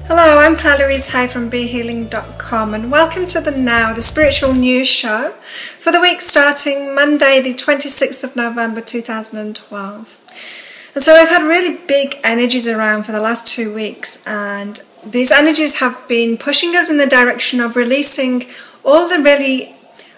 Hello, I'm Louise from BeHealing.com and welcome to the spiritual news show for the week starting Monday the 26th of November 2012. And so I've had really big energies around for the last 2 weeks, and these energies have been pushing us in the direction of releasing all the really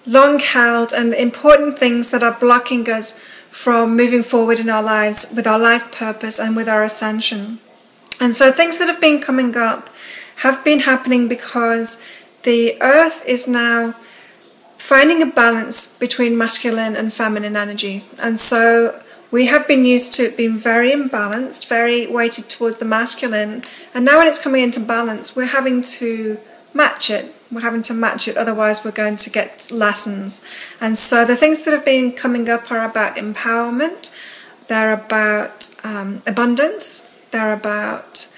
long held and important things that are blocking us from moving forward in our lives with our life purpose and with our ascension. And so things that have been coming up have been happening because the earth is now finding a balance between masculine and feminine energies. And so we have been used to it being very imbalanced, very weighted toward the masculine. And now when it's coming into balance, we're having to match it. We're having to match it, otherwise we're going to get lessons. And so the things that have been coming up are about empowerment, they're about abundance, they're about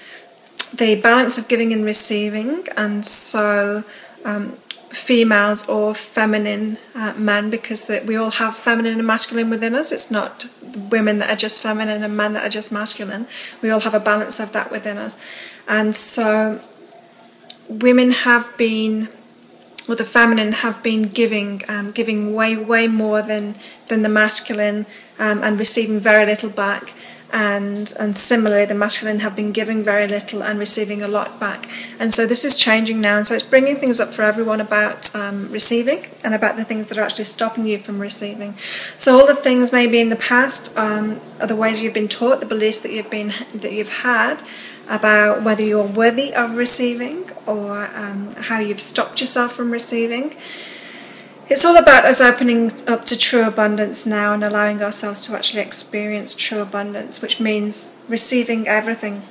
the balance of giving and receiving, and so females or feminine men, because we all have feminine and masculine within us. It's not women that are just feminine and men that are just masculine. We all have a balance of that within us. And so women have been, or the feminine have been giving way more than the masculine, and receiving very little back. And similarly, the masculine have been giving very little and receiving a lot back. And so this is changing now, and so it's bringing things up for everyone about receiving, and about the things that are actually stopping you from receiving. So all the things maybe in the past are the ways you've been taught, the beliefs that you've had about whether you're worthy of receiving, or how you've stopped yourself from receiving. It's all about us opening up to true abundance now and allowing ourselves to actually experience true abundance, which means receiving everything.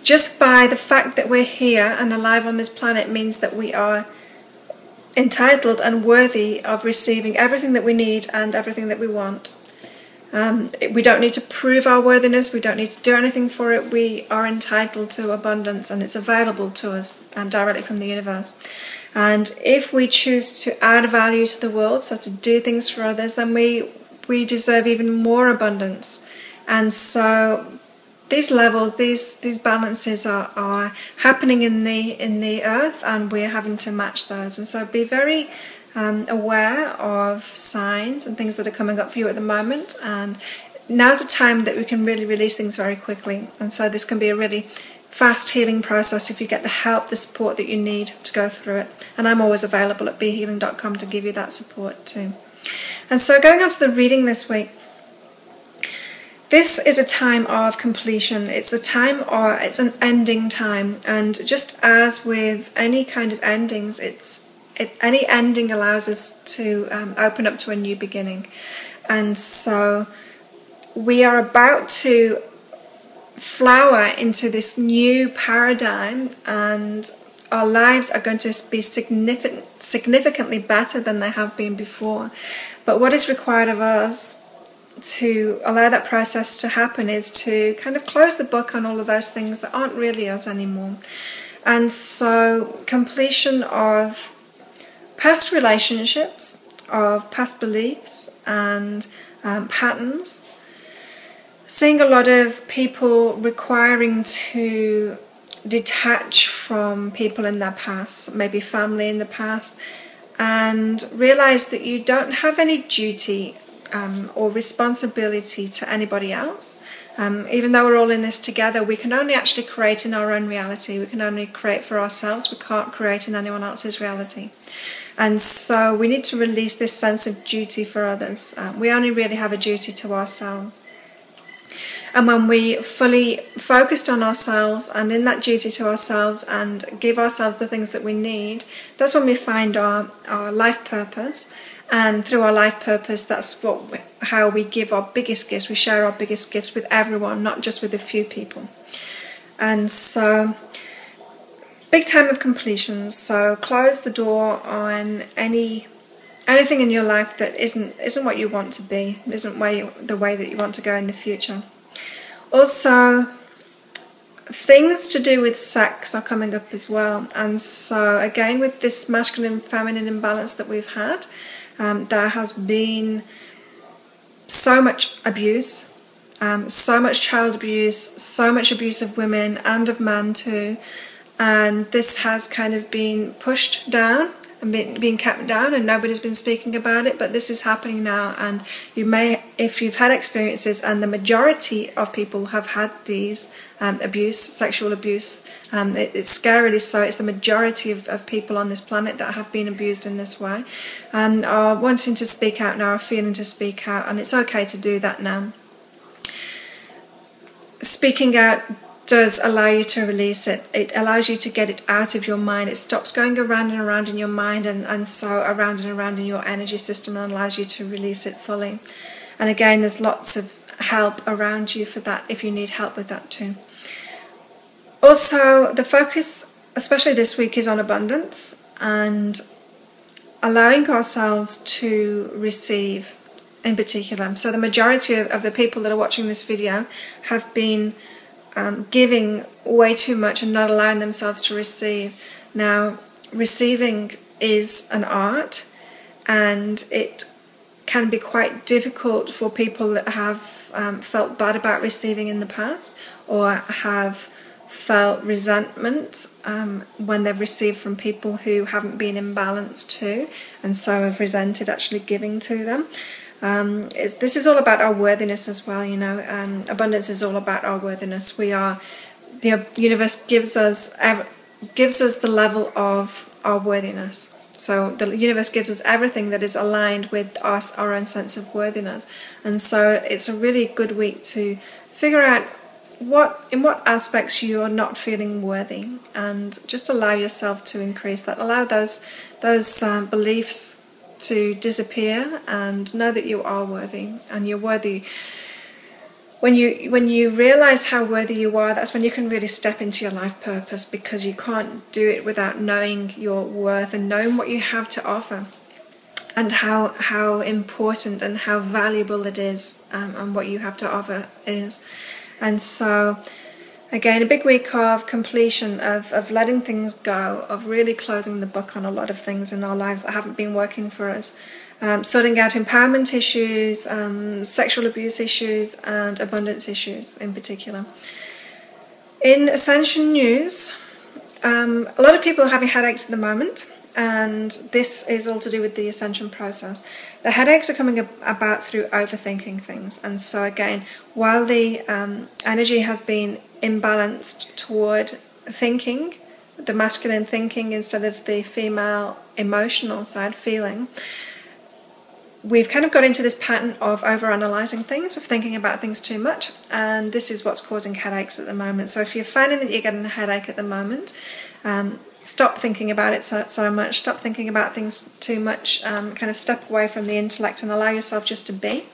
Just by the fact that we're here and alive on this planet means that we are entitled and worthy of receiving everything that we need and everything that we want. We don't need to prove our worthiness, we don't need to do anything for it. We are entitled to abundance, and it's available to us directly from the universe. And if we choose to add value to the world, so to do things for others, then we deserve even more abundance. And so these levels, these balances are happening in the earth, and we're having to match those. And so be very aware of signs and things that are coming up for you at the moment, and now's a time that we can really release things very quickly. And so this can be a really fast healing process if you get the help, the support that you need to go through it. And I'm always available at BeHealing.com to give you that support too. And so going on to the reading this week, this is a time of completion. It's an ending time, and just as with any kind of endings, any ending allows us to open up to a new beginning. And so we are about to flower into this new paradigm, and our lives are going to be significantly better than they have been before. But what is required of us to allow that process to happen is to kind of close the book on all of those things that aren't really us anymore. And so completion of past relationships, of past beliefs and patterns. Seeing a lot of people requiring to detach from people in their past, maybe family in the past, and realize that you don't have any duty or responsibility to anybody else. Even though we're all in this together, we can only actually create in our own reality. We can only create for ourselves. We can't create in anyone else's reality. And so we need to release this sense of duty for others. We only really have a duty to ourselves. And when we fully focused on ourselves and in that duty to ourselves and give ourselves the things that we need, that's when we find our life purpose. And through our life purpose, that's how we give our biggest gifts. We share our biggest gifts with everyone, not just with a few people. And so, big time of completion. So close the door on anything in your life that isn't what you want to be, isn't the way that you want to go in the future. Also, things to do with sex are coming up as well. And so again, with this masculine feminine imbalance that we've had, there has been so much abuse, so much child abuse, so much abuse of women and of men too. and this has kind of been pushed down and being kept down, and nobody's been speaking about it, but this is happening now. And you may, if you've had experiences, and the majority of people have had these sexual abuse, it's scarily so, it's the majority of people on this planet that have been abused in this way, and are wanting to speak out now, are feeling to speak out, and it's okay to do that now. Speaking out does allow you to release it. It allows you to get it out of your mind. It stops going around and around in your mind, and so around and around in your energy system, and allows you to release it fully. And again, there's lots of help around you for that if you need help with that too. Also, the focus, especially this week, is on abundance and allowing ourselves to receive in particular. So the majority of the people that are watching this video have been giving way too much and not allowing themselves to receive. Now, receiving is an art, and it can be quite difficult for people that have felt bad about receiving in the past, or have felt resentment when they've received from people who haven't been in balance too, and so have resented actually giving to them. This is all about our worthiness as well, you know. Abundance is all about our worthiness. The universe gives us the level of our worthiness. So the universe gives us everything that is aligned with us, our own sense of worthiness. And so it's a really good week to figure out in what aspects you are not feeling worthy, and just allow yourself to increase that. Allow those beliefs to disappear, and know that you are worthy, and you're worthy. When you realize how worthy you are, that's when you can really step into your life purpose, because you can't do it without knowing your worth and knowing what you have to offer, and how important and how valuable it is, and what you have to offer is. And so again, a big week of completion, of letting things go, of really closing the book on a lot of things in our lives that haven't been working for us. Sorting out empowerment issues, sexual abuse issues, and abundance issues in particular. In Ascension news, a lot of people are having headaches at the moment, and this is all to do with the Ascension process. The headaches are coming about through overthinking things. And so again, while the energy has been imbalanced toward thinking, the masculine thinking instead of the female emotional side, feeling, we've kind of got into this pattern of overanalyzing things, of thinking about things too much, and this is what's causing headaches at the moment. So if you're finding that you're getting a headache at the moment, stop thinking about it so much, stop thinking about things too much, kind of step away from the intellect and allow yourself just to be.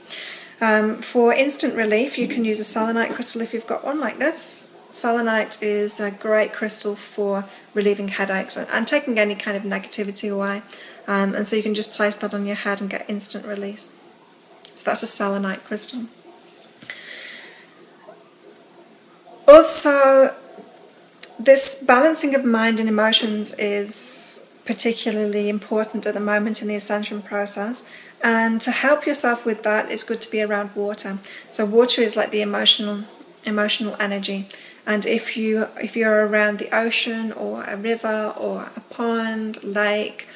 For instant relief, you can use a selenite crystal if you've got one like this. Selenite is a great crystal for relieving headaches and taking any kind of negativity away. And so you can just place that on your head and get instant release. So that's a selenite crystal. Also, this balancing of mind and emotions is particularly important at the moment in the Ascension process. And to help yourself with that, it's good to be around water. So water is like the emotional energy. And if you're around the ocean or a river or a pond, lake,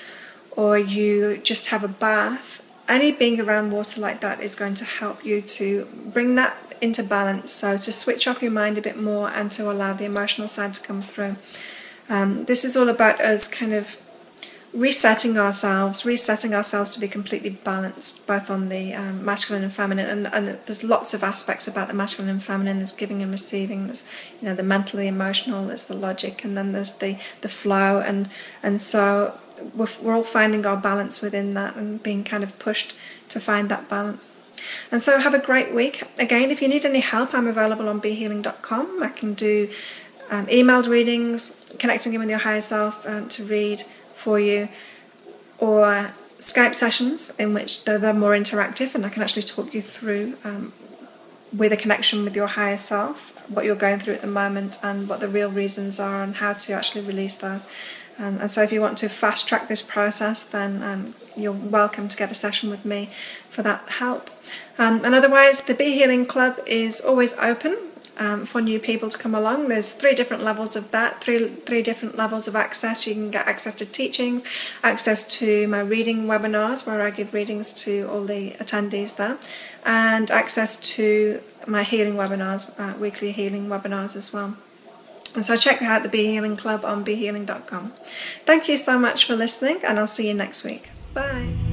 or you just have a bath, any being around water like that is going to help you to bring that into balance. So to switch off your mind a bit more and to allow the emotional side to come through. This is all about us kind of resetting ourselves to be completely balanced, both on the masculine and feminine, and there's lots of aspects about the masculine and feminine. There's giving and receiving, there's, you know, the mental, the emotional, there's the logic, and then there's the flow, and so we're all finding our balance within that and being kind of pushed to find that balance. And so have a great week. Again, if you need any help, I'm available on behealing.com. I can do emailed readings, connecting you with your higher self to read for you, or Skype sessions in which they're more interactive and I can actually talk you through with a connection with your higher self, what you're going through at the moment and what the real reasons are and how to actually release those. And so if you want to fast track this process, then you're welcome to get a session with me for that help. And otherwise, the Be Healing Club is always open. for new people to come along. There's 3 different levels of that, three different levels of access. You can get access to teachings, access to my reading webinars where I give readings to all the attendees there, and access to my healing webinars, weekly healing webinars as well. And so check out the Be Healing Club on behealing.com. Thank you so much for listening, and I'll see you next week. Bye.